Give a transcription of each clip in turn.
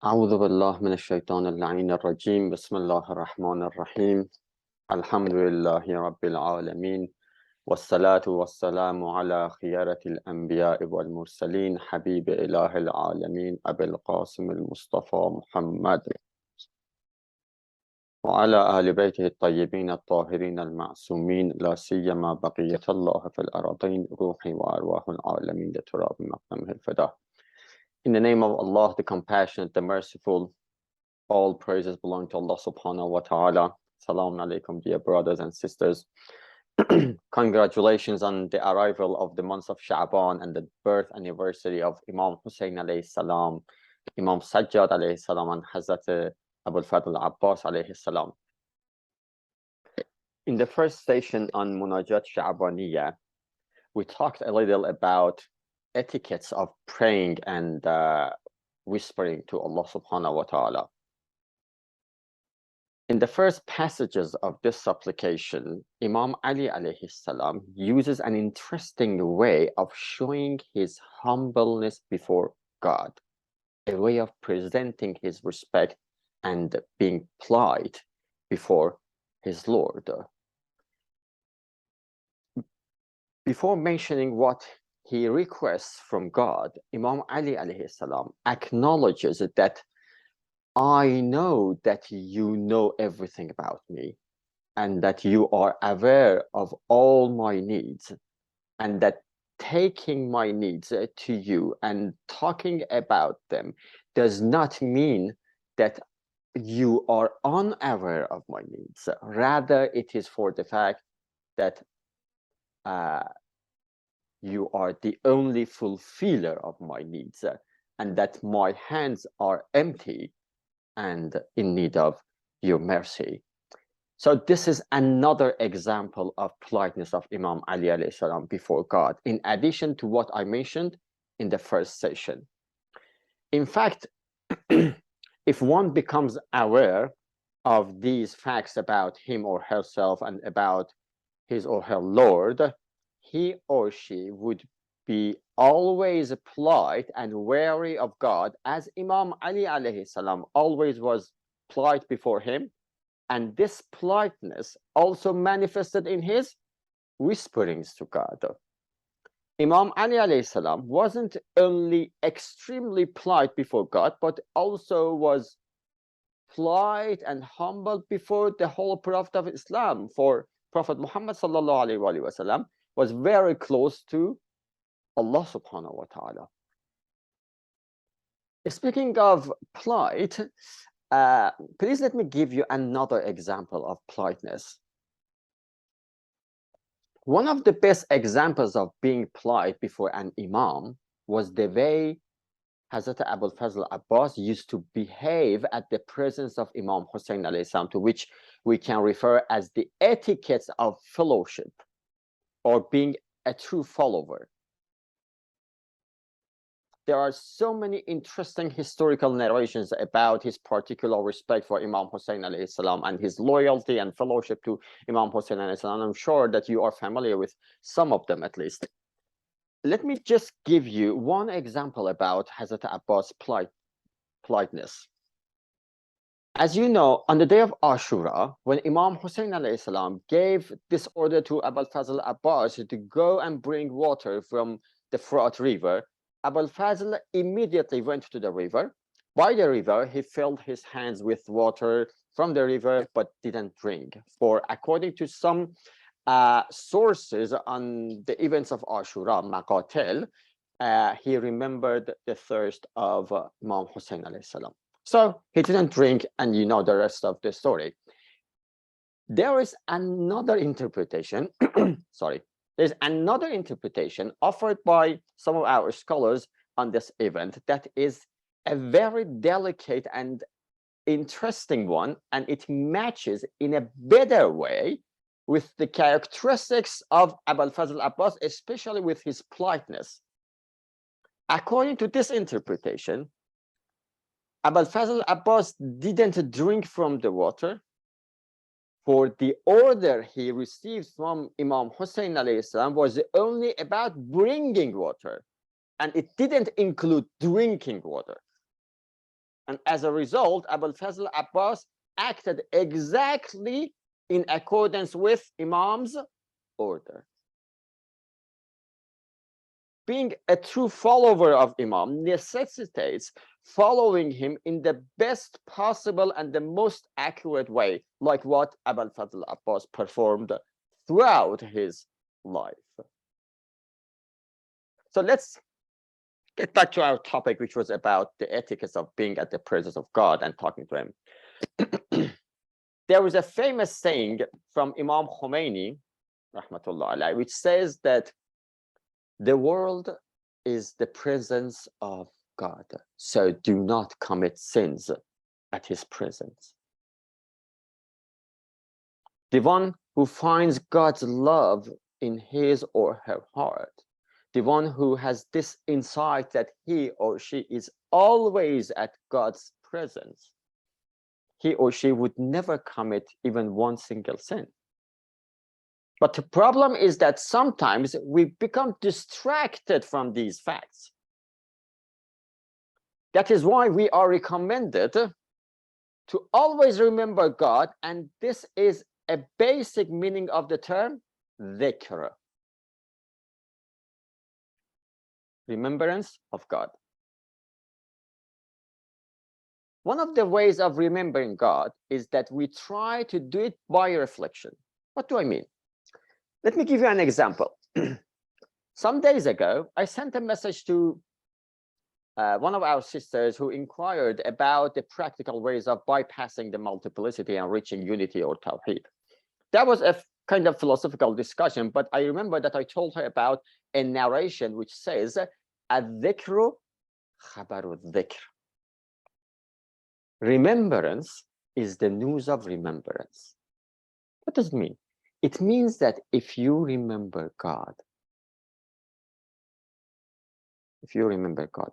أعوذ بالله من الشيطان اللعين الرجيم بسم الله الرحمن الرحيم الحمد لله رب العالمين والصلاة والسلام على خيرة الأنبياء والمرسلين حبيب إله العالمين أبي القاسم المصطفى محمد وعلى آل بيته الطيبين الطاهرين المعصومين لا سيما بقية الله في الأرضين روحي وأرواح العالمين لتراب مقدمه الفداء. In the name of Allah, the Compassionate, the Merciful, all praises belong to Allah subhanahu wa ta'ala. Salaam alaikum, dear brothers and sisters. Congratulations on the arrival of the month of Sha'ban and the birth anniversary of Imam Hussein alayhi salam, Imam Sajjad alayhi salam, and Hazrat Abu al-Fadl Abbas alayhi salam. In the first session on Munajat Sha'baniyah, we talked a little about etiquettes of praying and whispering to Allah subhanahu wa ta'ala. In the first passages of this supplication, Imam Ali alayhi salam uses an interesting way of showing his humbleness before God, a way of presenting his respect and being polite before his Lord. Before mentioning what he requests from God, Imam Ali alayhi salam acknowledges that I know that you know everything about me and that you are aware of all my needs, and that taking my needs to you and talking about them does not mean that you are unaware of my needs. Rather, it is for the fact that you are the only fulfiller of my needs and that my hands are empty and in need of your mercy. So this is another example of politeness of Imam Ali alayhi salam before God, in addition to what I mentioned in the first session. In fact, if one becomes aware of these facts about him or herself and about his or her Lord, he or she would be always polite and wary of God, as Imam Ali alayhi salam always was polite before him, and this politeness also manifested in his whisperings to God. Imam Ali alayhi salam wasn't only extremely polite before God, but also was polite and humble before the whole Prophet of Islam. For Prophet Muhammad sallallahu alaihi wasallam was very close to Allah subhanahu wa ta'ala. Speaking of polite, please let me give you another example of politeness. One of the best examples of being polite before an imam was the way Hazrat Abu al-Fazl Abbas used to behave at the presence of Imam Hussein alayhi salam, to which we can refer as the etiquettes of fellowship or being a true follower. There are so many interesting historical narrations about his particular respect for Imam Hussein alayhi salam and his loyalty and fellowship to Imam Hussein alayhi salam. I'm sure that you are familiar with some of them at least. Let me just give you one example about Hazrat Abbas' politeness. As you know, on the day of Ashura, when Imam Hussein alayhi salam gave this order to Abu al-Fazl Abbas to go and bring water from the Furat River, Abu al-Fazl immediately went to the river. By the river, he filled his hands with water from the river, but didn't drink. For according to some sources on the events of Ashura, Maqatil, he remembered the thirst of Imam Hussein alayhi salam. So he didn't drink, and you know the rest of the story. There is another interpretation, sorry, there's another interpretation offered by some of our scholars on this event that is a very delicate and interesting one, and it matches in a better way with the characteristics of Abu al-Fazl Abbas, especially with his politeness. According to this interpretation, Abu al-Fazl Abbas didn't drink from the water, for the order he received from Imam Hussein alayhi salam was only about bringing water, and it didn't include drinking water. And as a result, Abul Fazl Abbas acted exactly in accordance with Imam's order. Being a true follower of Imam necessitates following him in the best possible and the most accurate way, like what Abul Fazl Abbas performed throughout his life. So let's get back to our topic, which was about the etiquette of being at the presence of God and talking to him. There is a famous saying from Imam Khomeini, rahmatullah alayhi, which says that the world is the presence of God, so do not commit sins at his presence. The one who finds God's love in his or her heart, the one who has this insight that he or she is always at God's presence, he or she would never commit even one single sin. But the problem is that sometimes we become distracted from these facts. That is why we are recommended to always remember God, and this is a basic meaning of the term dhikr. Remembrance of God. One of the ways of remembering God is that we try to do it by reflection. What do I mean? Let me give you an example. Some days ago, I sent a message to one of our sisters who inquired about the practical ways of bypassing the multiplicity and reaching unity or tawheed. That was a kind of philosophical discussion, but I remember that I told her about a narration which says, "Ad-dhikru khabaru dhikr." Remembrance is the news of remembrance. What does it mean? It means that if you remember God,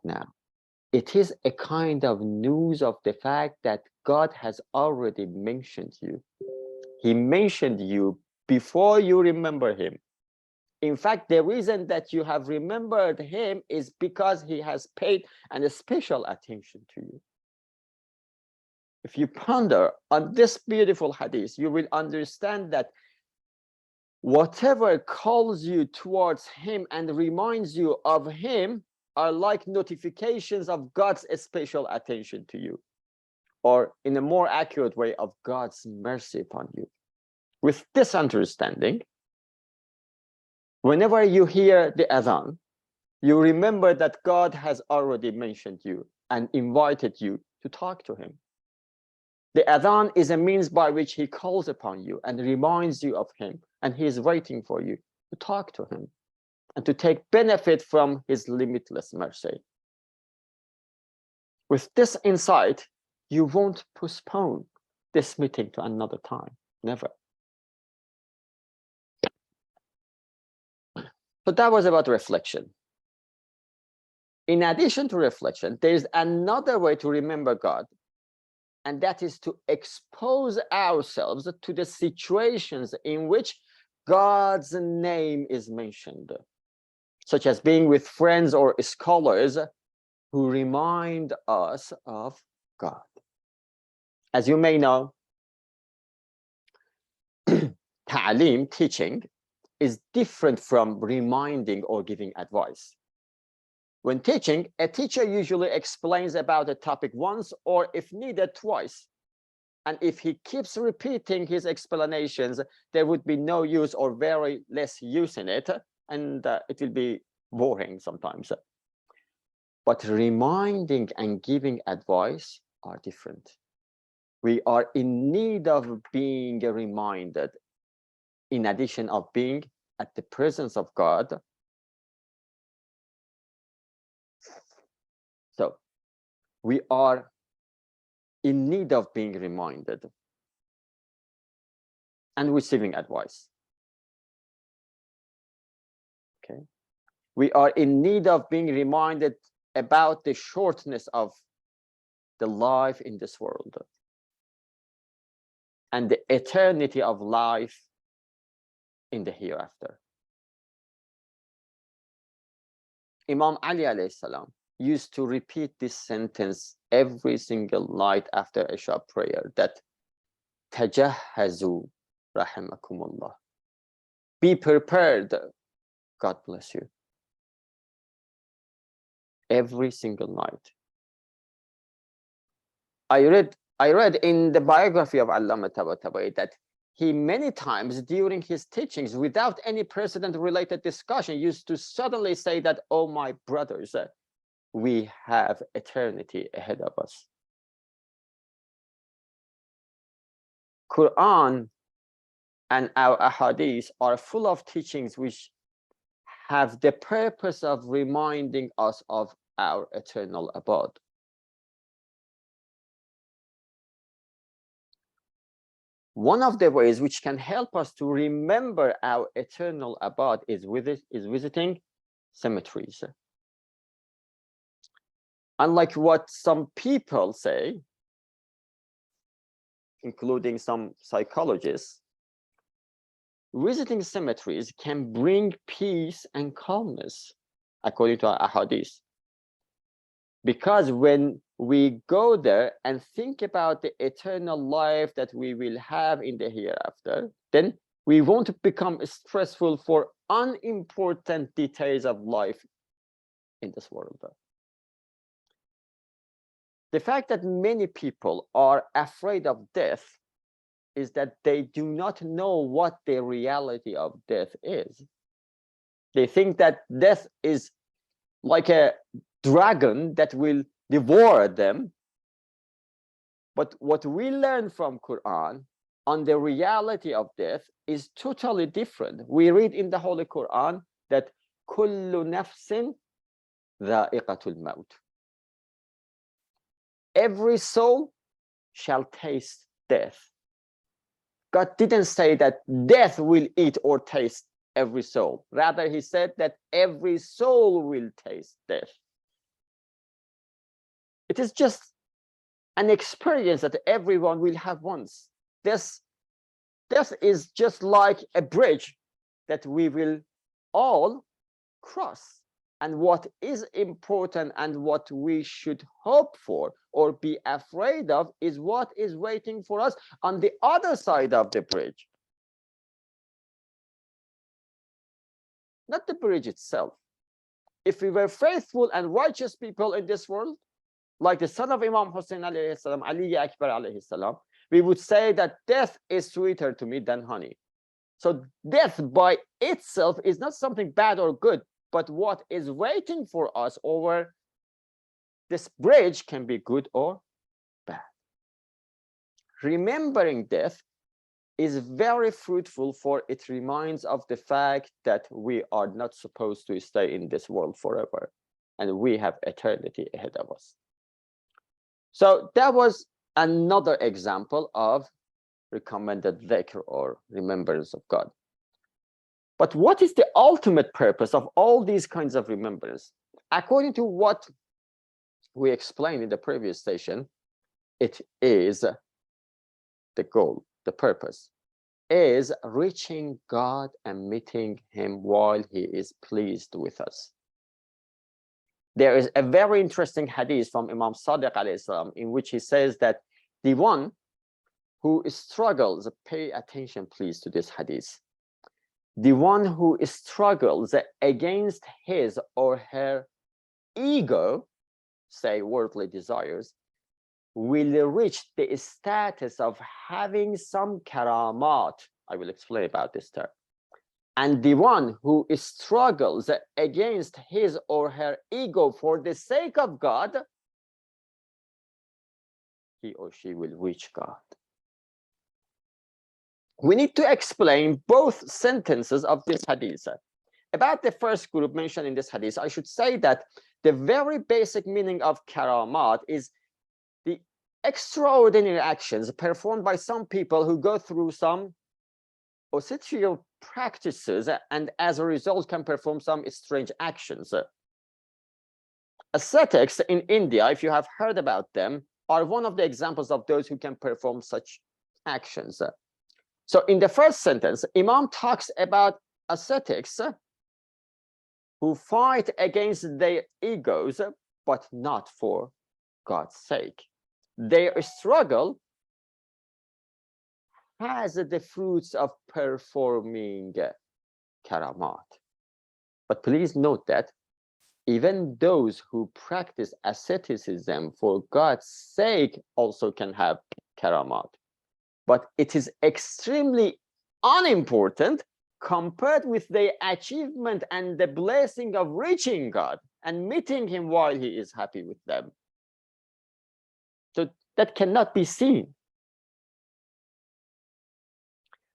now, it is a kind of news of the fact that God has already mentioned you. He mentioned you before you remember him. In fact, the reason that you have remembered him is because he has paid a special attention to you. If you ponder on this beautiful hadith, you will understand that whatever calls you towards him and reminds you of him are like notifications of God's special attention to you, or in a more accurate way, of God's mercy upon you. With this understanding, whenever you hear the adhan, you remember that God has already mentioned you and invited you to talk to him. The adhan is a means by which he calls upon you and reminds you of him, and he is waiting for you to talk to him and to take benefit from his limitless mercy. With this insight, you won't postpone this meeting to another time, never. So that was about reflection. In addition to reflection, there is another way to remember God, and that is to expose ourselves to the situations in which God's name is mentioned, such as being with friends or scholars who remind us of God. As you may know, ta'aleem, teaching, is different from reminding or giving advice. When teaching, a teacher usually explains about a topic once, or if needed, twice. And if he keeps repeating his explanations, there would be no use or very less use in it, and it will be boring sometimes. But reminding and giving advice are different. We are in need of being reminded, in addition of being at the presence of God. So we are in need of being reminded and receiving advice. Okay. We are in need of being reminded about the shortness of the life in this world and the eternity of life in the hereafter. Imam Ali alayhi salam used to repeat this sentence every single night after Isha prayer, that tajahhazu rahimakumullah. Be prepared, God bless you. Every single night. I read in the biography of Allama Tabatabai that he many times during his teachings, without any precedent-related discussion, used to suddenly say that, oh, my brothers, we have eternity ahead of us. Quran and our ahadith are full of teachings which have the purpose of reminding us of our eternal abode. One of the ways which can help us to remember our eternal abode is visiting cemeteries. Unlike what some people say, including some psychologists, visiting cemeteries can bring peace and calmness, according to our ahadith. Because when we go there and think about the eternal life that we will have in the hereafter, then we won't become stressful for unimportant details of life in this world. The fact that many people are afraid of death is that they do not know what the reality of death is. They think that death is like a dragon that will devour them. But what we learn from Quran on the reality of death is totally different. We read in the Holy Quran that kullu nafsin dha'iqatul maut. Every soul shall taste death. God didn't say that death will eat or taste every soul. Rather, he said that every soul will taste death. It is just an experience that everyone will have once. Death is just like a bridge that we will all cross. And what is important and what we should hope for or be afraid of is what is waiting for us on the other side of the bridge. Not the bridge itself. If we were faithful and righteous people in this world, like the son of Imam Hussein alayhi salam, Ali Akbar alayhi salam, we would say that death is sweeter to me than honey. So death by itself is not something bad or good, but what is waiting for us over this bridge can be good or bad. Remembering death is very fruitful, for it reminds of the fact that we are not supposed to stay in this world forever, and we have eternity ahead of us. So that was another example of recommended dhikr or remembrance of God. But what is the ultimate purpose of all these kinds of remembrance? According to what we explained in the previous session, it is the goal, the purpose is reaching God and meeting him while he is pleased with us. There is a very interesting hadith from Imam Sadiq alayhi salam in which he says that the one who struggles, pay attention please to this hadith, the one who struggles against his or her ego, say worldly desires, will reach the status of having some karamat. I will explain about this term. And the one who struggles against his or her ego for the sake of God, he or she will reach God. We need to explain both sentences of this hadith. About the first group mentioned in this hadith, I should say that the very basic meaning of karamat is the extraordinary actions performed by some people who go through some ascetical practices and as a result can perform some strange actions. Ascetics in India, if you have heard about them, are one of the examples of those who can perform such actions. So in the first sentence, Imam talks about ascetics who fight against their egos but not for God's sake. Their struggle has the fruits of performing karamat. But please note that even those who practice asceticism for God's sake also can have karamat. But it is extremely unimportant compared with the achievement and the blessing of reaching God and meeting him while he is happy with them. So that cannot be seen.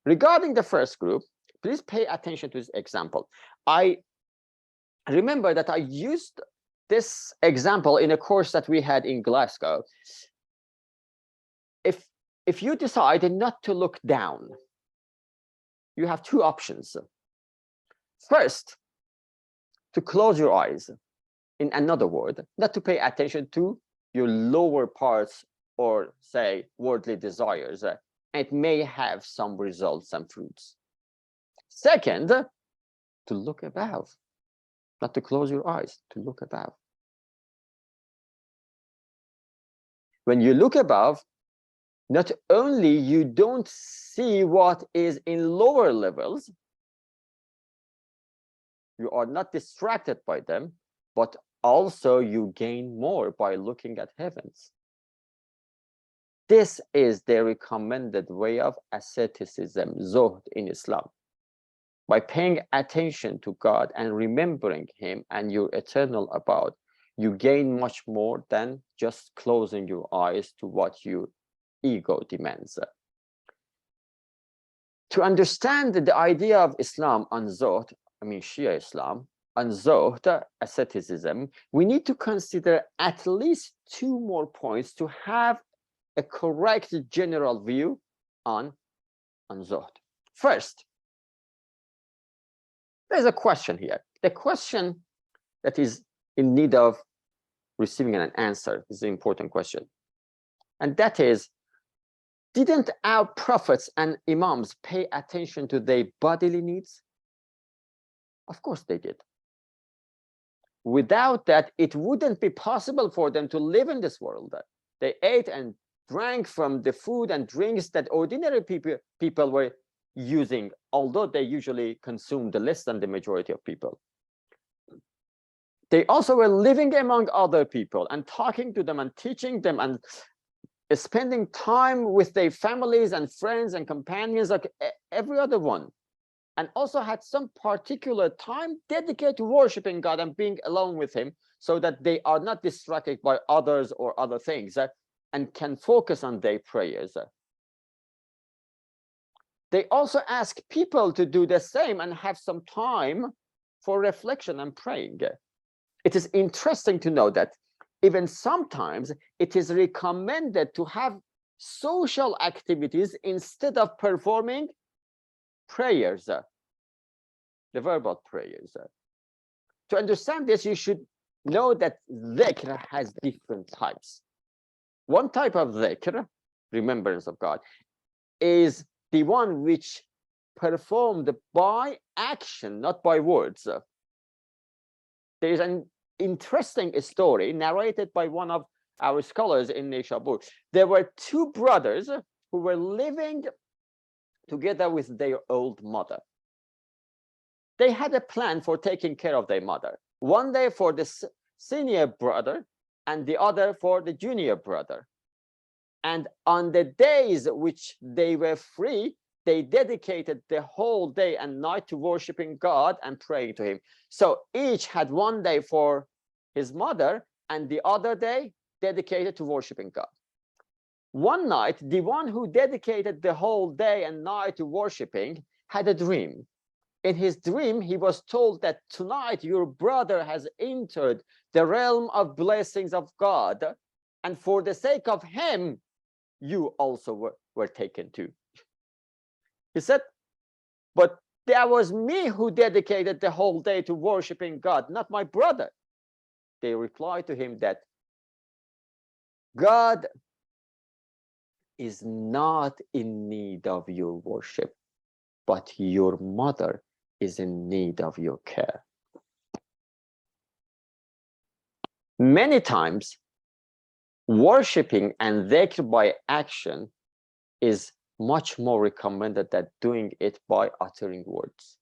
Regarding the first group, please pay attention to this example. I remember that I used this example in a course that we had in Glasgow. If you decide not to look down, you have two options. First, to close your eyes. In another word, not to pay attention to your lower parts or, say, worldly desires. It may have some results and fruits. Second, to look above. Not to close your eyes, to look above. When you look above, not only you don't see what is in lower levels, you are not distracted by them, but also you gain more by looking at heavens. This is the recommended way of asceticism, zuhd in Islam. By paying attention to God and remembering him and your eternal abode, you gain much more than just closing your eyes to what your ego demands. To understand the idea of Islam on zuhd, I mean Shia Islam, on zuhd, asceticism, we need to consider at least two more points to have a correct general view on zuhd. First, there's a question here. The question that is in need of receiving an answer is an important question. And that is, didn't our prophets and imams pay attention to their bodily needs? Of course they did. Without that, it wouldn't be possible for them to live in this world. They ate and drank from the food and drinks that ordinary people were using, although they usually consumed less than the majority of people. They also were living among other people and talking to them and teaching them and spending time with their families and friends and companions like every other one. And also had some particular time dedicated to worshiping God and being alone with him so that they are not distracted by others or other things and can focus on their prayers. They also ask people to do the same and have some time for reflection and praying. It is interesting to know that even sometimes it is recommended to have social activities instead of performing prayers, the verbal prayers. To understand this, you should know that dhikr has different types. One type of dhikr, remembrance of God, is the one which performed by action, not by words. There is an interesting story narrated by one of our scholars in Nishabur. There were two brothers who were living together with their old mother. They had a plan for taking care of their mother. One day for the senior brother and the other for the junior brother. And on the days which they were free, they dedicated the whole day and night to worshiping God and praying to him. So each had one day for his mother and the other day dedicated to worshiping God. One night, the one who dedicated the whole day and night to worshiping had a dream. In his dream, he was told that tonight your brother has entered the realm of blessings of God, and for the sake of him, you also were taken too. He said, but that was me who dedicated the whole day to worshiping God, not my brother. They replied to him that God is not in need of your worship, but your mother is in need of your care. Many times, worshipping and dhikr by action is much more recommended than doing it by uttering words.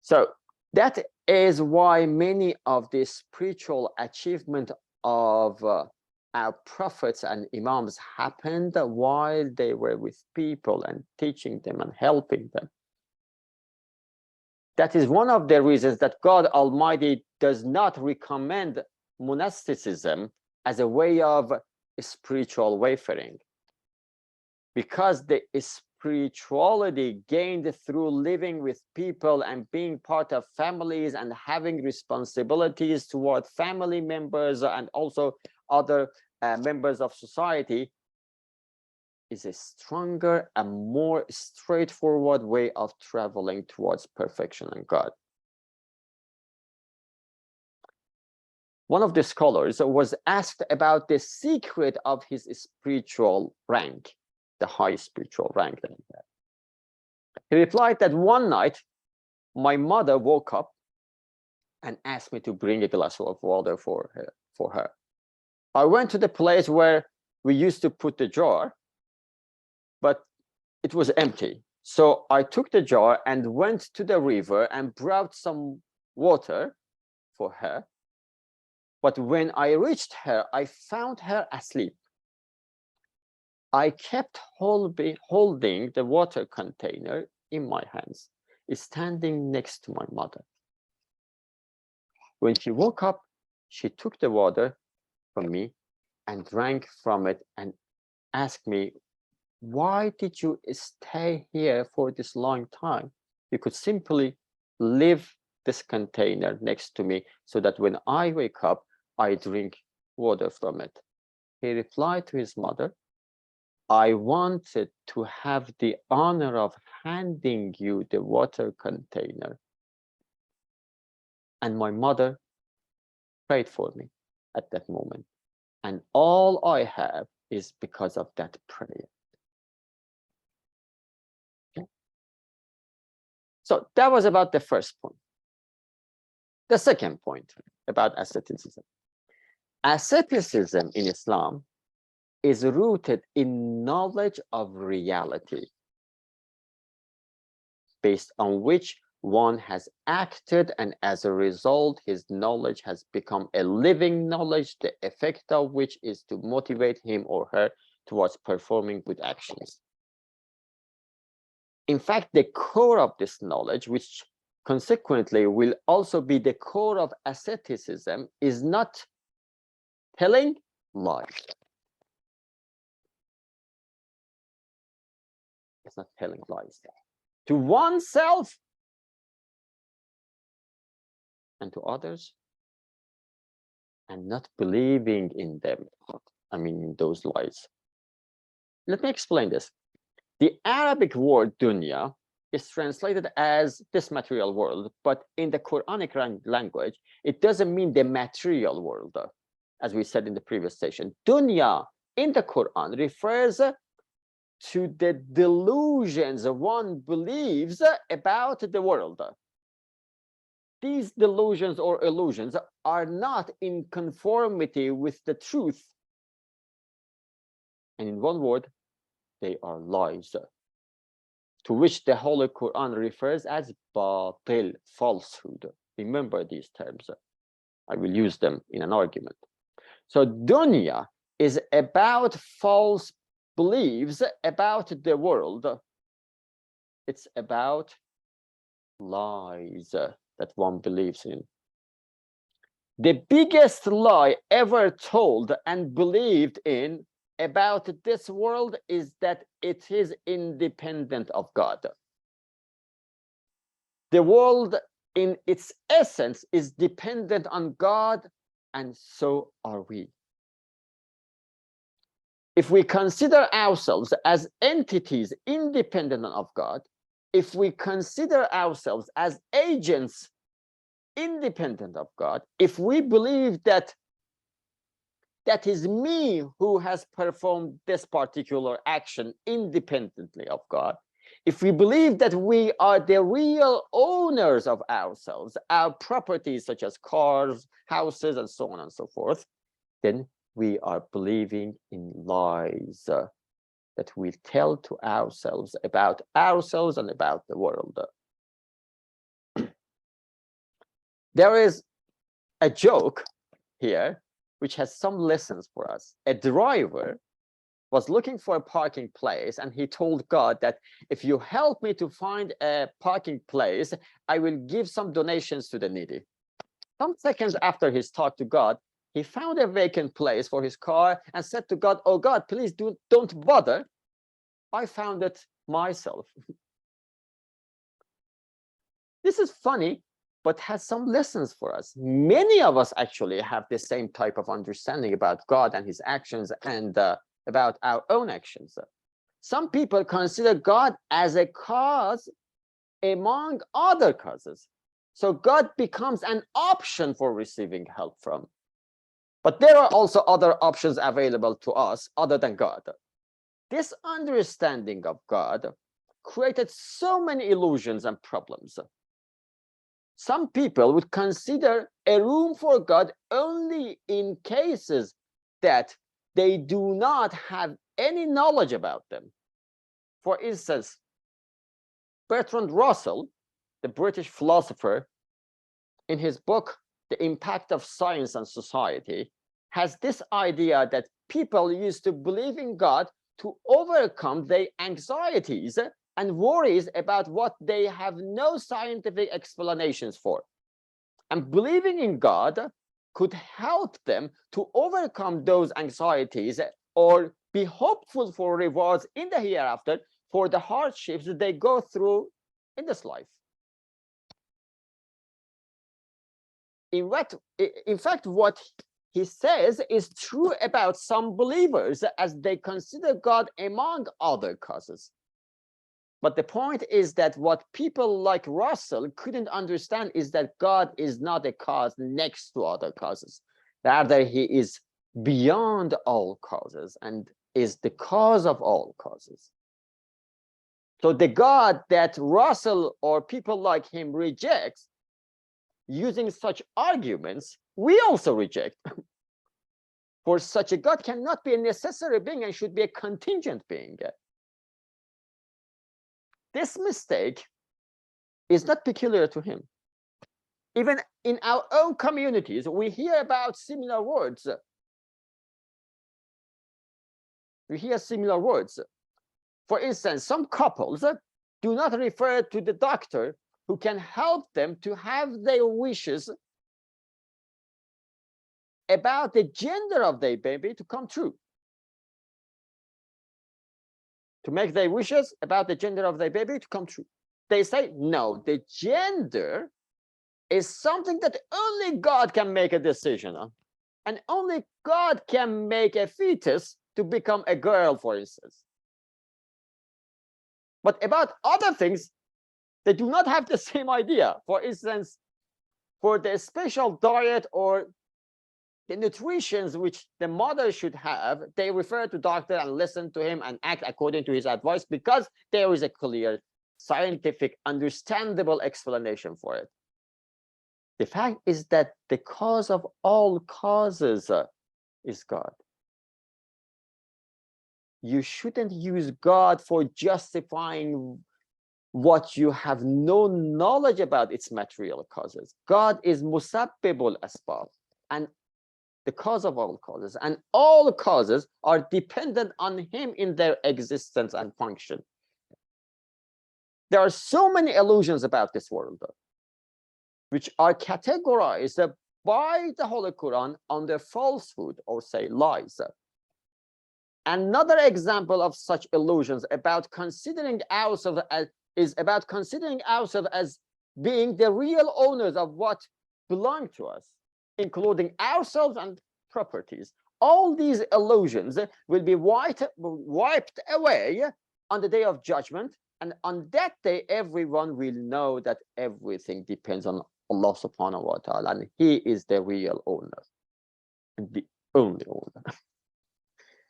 So that is why many of the spiritual achievement of our prophets and imams happened while they were with people and teaching them and helping them. That is one of the reasons that God Almighty does not recommend monasticism as a way of spiritual wayfaring, because the spirituality gained through living with people and being part of families and having responsibilities toward family members and also other members of society is a stronger and more straightforward way of traveling towards perfection and God. One of the scholars was asked about the secret of his spiritual rank, the high spiritual rank that he had. He replied that one night, my mother woke up and asked me to bring a glass of water for her. I went to the place where we used to put the jar, but it was empty. So I took the jar and went to the river and brought some water for her. But when I reached her, I found her asleep. I kept holding the water container in my hands, standing next to my mother. When she woke up, she took the water from me and drank from it and asked me, why did you stay here for this long time? You could simply leave this container next to me so that when I wake up, I drink water from it. He replied to his mother, I wanted to have the honor of handing you the water container. And my mother prayed for me at that moment. And all I have is because of that prayer. Okay. So that was about the first point. The second point about asceticism. Asceticism in Islam is rooted in knowledge of reality, based on which one has acted, and as a result, his knowledge has become a living knowledge, the effect of which is to motivate him or her towards performing good actions. In fact, the core of this knowledge, which consequently will also be the core of asceticism, is not telling lies. It's not telling lies to oneself and to others, and not believing in them. I mean, in those lies. Let me explain this. The Arabic word dunya is translated as this material world, but in the Quranic language, it doesn't mean the material world, as we said in the previous session. Dunya in the Quran refers to the delusions one believes about the world. These delusions or illusions are not in conformity with the truth. And in one word, they are lies, to which the Holy Quran refers as batil, falsehood. Remember these terms. I will use them in an argument. So dunya is about false beliefs about the world. It's about lies that one believes in. The biggest lie ever told and believed in about this world is that it is independent of God. The world in its essence is dependent on God, and so are we. If we consider ourselves as entities independent of God, if we consider ourselves as agents independent of God, if we believe that that is me who has performed this particular action independently of God, If we believe that we are the real owners of ourselves, our properties such as cars, houses, and so on and so forth, then we are believing in lies that we tell to ourselves about ourselves and about the world. There is a joke here which has some lessons for us. A driver was looking for a parking place, and he told God that if you help me to find a parking place, I will give some donations to the needy. Some seconds after his talk to God, he found a vacant place for his car and said to God, "Oh God, please don't bother. I found it myself." This is funny, but has some lessons for us. Many of us actually have the same type of understanding about God and his actions and about our own actions. Some people consider God as a cause among other causes. So God becomes an option for receiving help from. But there are also other options available to us other than God. This understanding of God created so many illusions and problems. Some people would consider a room for God only in cases that they do not have any knowledge about them. For instance, Bertrand Russell, the British philosopher, in his book, The Impact of Science on Society, has this idea that people used to believe in God to overcome their anxieties and worries about what they have no scientific explanations for. And believing in God could help them to overcome those anxieties or be hopeful for rewards in the hereafter for the hardships that they go through in this life. In fact, what he says is true about some believers as they consider God among other causes. But the point is that what people like Russell couldn't understand is that God is not a cause next to other causes. Rather, he is beyond all causes and is the cause of all causes. So the God that Russell or people like him rejects, using such arguments, we also reject. For such a God cannot be a necessary being and should be a contingent being. This mistake is not peculiar to him. Even in our own communities, we hear about similar words. We hear similar words. For instance, some couples do not refer to the doctor who can help them to have their wishes about the gender of their baby to come true. To make their wishes about the gender of their baby to come true. They say, no, the gender is something that only God can make a decision on. And only God can make a fetus to become a girl, for instance. But about other things, they do not have the same idea. For instance, for the special diet or the nutritions which the mother should have, they refer to doctor and listen to him and act according to his advice because there is a clear, scientific, understandable explanation for it. The fact is that the cause of all causes is God. You shouldn't use God for justifying what you have no knowledge about its material causes. God is musabbibul asbab, and the cause of all causes, and all causes are dependent on him in their existence and function. There are so many illusions about this world, which are categorized by the Holy Quran under falsehood, or say lies. Another example of such illusions about considering ourselves as being the real owners of what belong to us, including ourselves and properties. All these illusions will be wiped away on the day of judgment, and on that day everyone will know that everything depends on Allah subhanahu wa ta'ala, and he is the real owner, the only owner.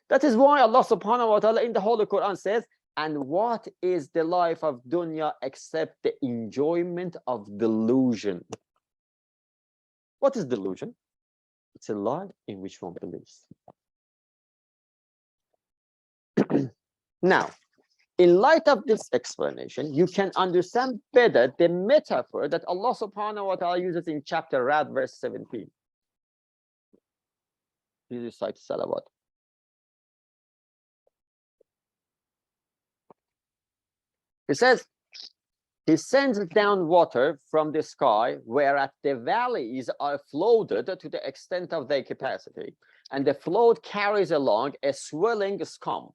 That is why Allah subhanahu wa ta'ala in the Holy Quran says, And what is the life of dunya except the enjoyment of delusion? What is delusion? It's a lie in which one believes. Now, in light of this explanation, you can understand better the metaphor that Allah subhanahu wa ta'ala uses in chapter Rad, verse 17. Please recite salawat. It says, he sends down water from the sky, whereat the valleys are floated to the extent of their capacity, and the float carries along a swelling scum.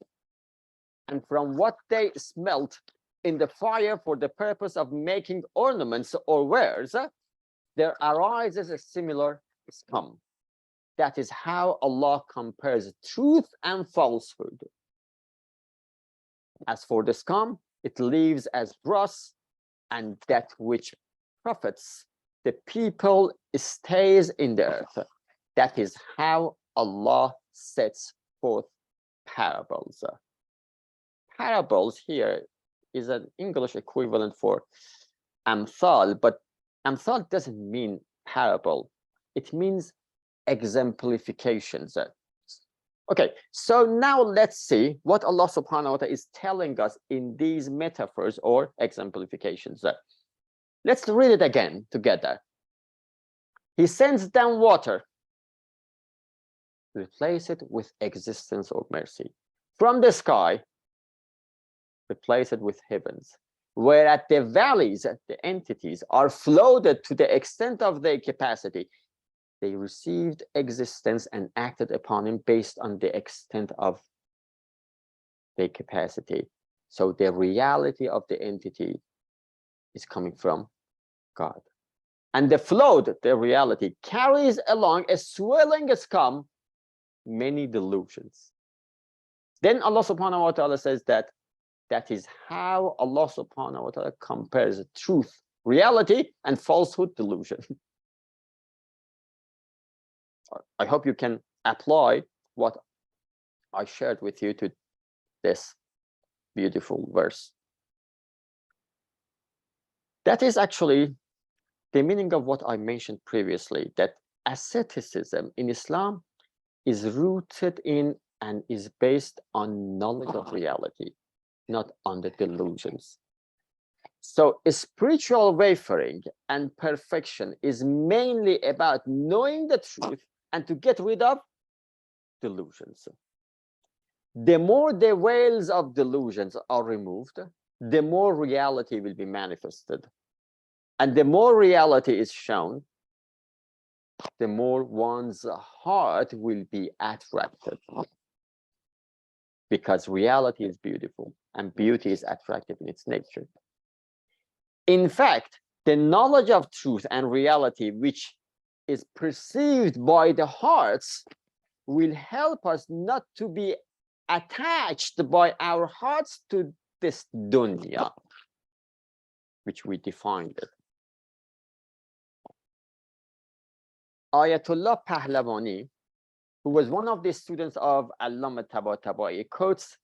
And from what they smelt in the fire for the purpose of making ornaments or wares, there arises a similar scum. That is how Allah compares truth and falsehood. As for the scum, it leaves as dross, and that which profits the people stays in the earth. That is how Allah sets forth parables. Parables here is an English equivalent for amthal, but amthal doesn't mean parable. It means exemplifications. Okay, so now let's see what Allah subhanahu wa ta'ala is telling us in these metaphors or exemplifications. Let's read it again together. He sends down water, replace it with existence or mercy. From the sky, replace it with heavens, whereas the valleys, the entities, are floated to the extent of their capacity. They received existence and acted upon him based on the extent of their capacity. So the reality of the entity is coming from God. And the float, the reality, carries along a swelling scum, many delusions. Then Allah subhanahu wa ta'ala says that is how Allah subhanahu wa ta'ala compares truth, reality, and falsehood, delusion. I hope you can apply what I shared with you to this beautiful verse. That is actually the meaning of what I mentioned previously, that asceticism in Islam is rooted in and is based on knowledge of reality, not on the delusions. So spiritual wayfaring and perfection is mainly about knowing the truth and to get rid of delusions. The more the veils of delusions are removed, the more reality will be manifested. And the more reality is shown, the more one's heart will be attracted. Because reality is beautiful and beauty is attractive in its nature. In fact, the knowledge of truth and reality, which is perceived by the hearts, will help us not to be attached by our hearts to this dunya, which we defined it. Ayatollah Pahlavani, who was one of the students of Allama Tabatabai, quotes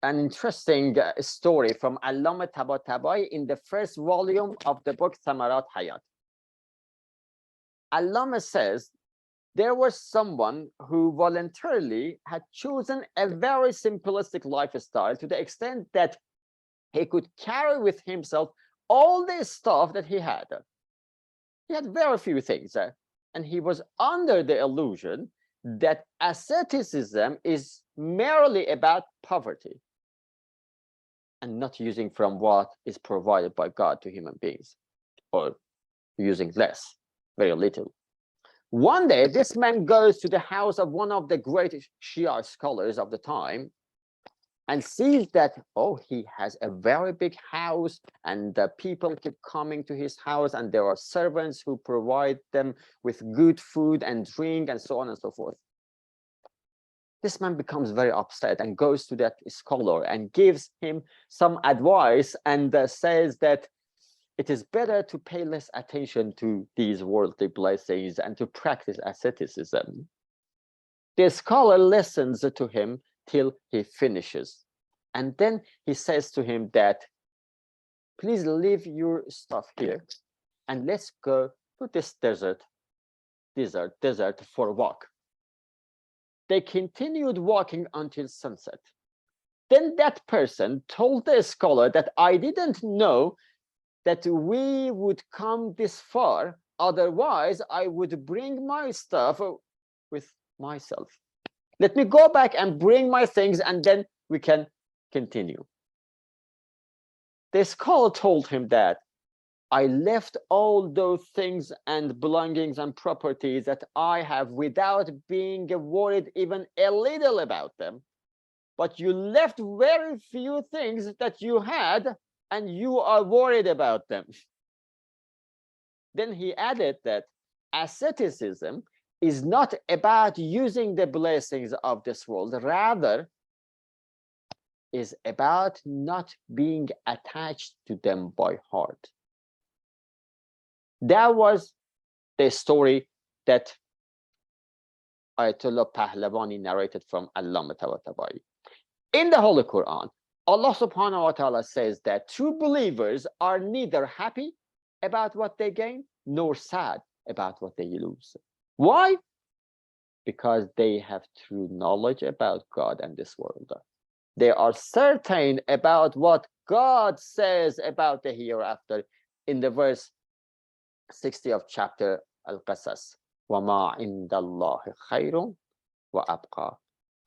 an interesting story from Allama Tabatabai in the first volume of the book Thamarat Hayat. Allama says there was someone who voluntarily had chosen a very simplistic lifestyle to the extent that he could carry with himself all the stuff that he had. He had very few things, and he was under the illusion that asceticism is merely about poverty and not using from what is provided by God to human beings, or using less, very little. One day, this man goes to the house of one of the great Shia scholars of the time and sees that, oh, he has a very big house and the people keep coming to his house and there are servants who provide them with good food and drink and so on and so forth. This man becomes very upset and goes to that scholar and gives him some advice and says that it is better to pay less attention to these worldly blessings and to practice asceticism. The scholar listens to him till he finishes. And then he says to him that, please leave your stuff here and let's go to this desert for a walk. They continued walking until sunset. Then that person told the scholar that I didn't know that we would come this far. Otherwise, I would bring my stuff with myself. Let me go back and bring my things, and then we can continue. The scholar told him that I left all those things and belongings and properties that I have without being worried even a little about them. But you left very few things that you had, and you are worried about them. Then he added that asceticism is not about using the blessings of this world, rather is about not being attached to them by heart. That was the story that Ayatollah Pahlavani narrated from Allama Tabatabai. In the Holy Quran, Allah subhanahu wa ta'ala says that true believers are neither happy about what they gain nor sad about what they lose. Why? Because they have true knowledge about God and this world. They are certain about what God says about the hereafter in the verse 60 of chapter Al-Qasas. وَمَا عِنْدَ اللَّهِ خَيْرٌ وَأَبْقَى.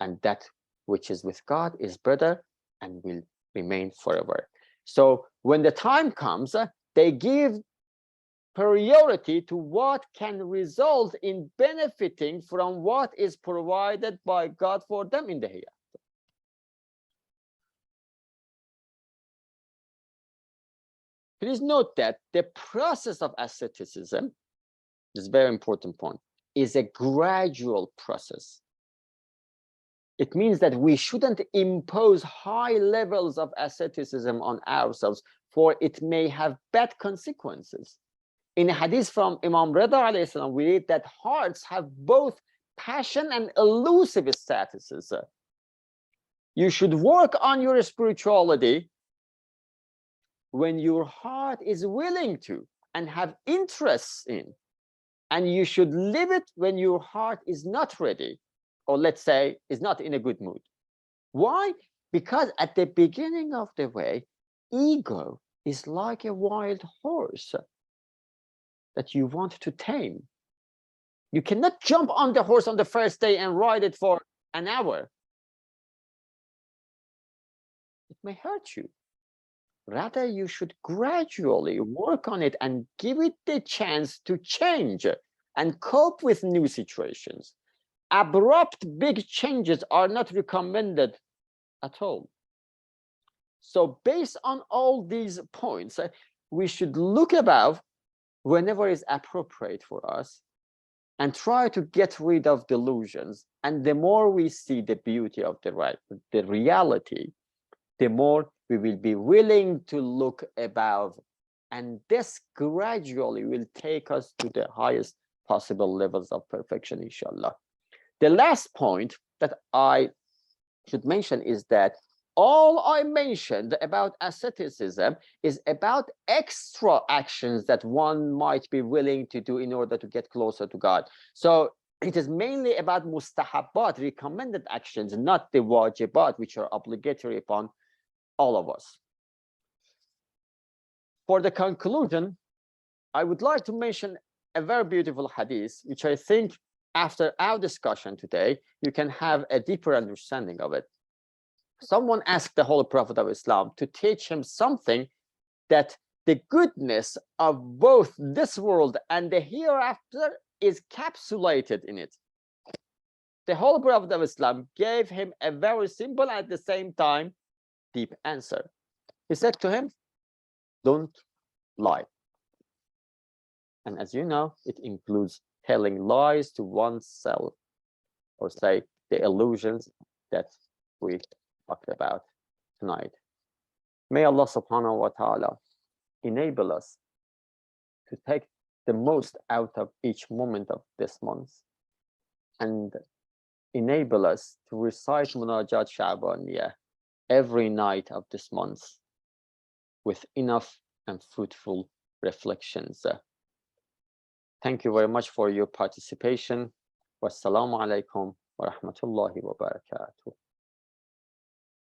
And that which is with God is better and will remain forever. So when the time comes, they give priority to what can result in benefiting from what is provided by God for them in the hereafter. Please note that the process of asceticism, this is a very important point, is a gradual process. It means that we shouldn't impose high levels of asceticism on ourselves, for it may have bad consequences. In a hadith from Imam Rida alayhi salam, we read that hearts have both passion and elusive statuses. You should work on your spirituality when your heart is willing to and have interests in, and you should live it when your heart is not ready, or let's say is not in a good mood. Why? Because at the beginning of the way, ego is like a wild horse that you want to tame. You cannot jump on the horse on the first day and ride it for an hour. It may hurt you. Rather, you should gradually work on it and give it the chance to change and cope with new situations. Abrupt big changes are not recommended at all. So based on all these points, we should look above whenever is appropriate for us and try to get rid of delusions. And the more we see the beauty of the reality, the more we will be willing to look above. And this gradually will take us to the highest possible levels of perfection, inshallah. The last point that I should mention is that all I mentioned about asceticism is about extra actions that one might be willing to do in order to get closer to God. So it is mainly about mustahabbat, recommended actions, not the wajibat, which are obligatory upon all of us. For the conclusion, I would like to mention a very beautiful hadith, which I think after our discussion today, you can have a deeper understanding of it. Someone asked the Holy Prophet of Islam to teach him something that the goodness of both this world and the hereafter is capsulated in it. The Holy Prophet of Islam gave him a very simple and at the same time deep answer. He said to him, don't lie. And as you know, it includes telling lies to oneself, or say the illusions that we talked about tonight. May Allah subhanahu wa ta'ala enable us to take the most out of each moment of this month and enable us to recite Munajat Sha'baniyah every night of this month with enough and fruitful reflections. Thank you very much for your participation. Wassalamu alaikum wa rahmatullahi wa barakatuh.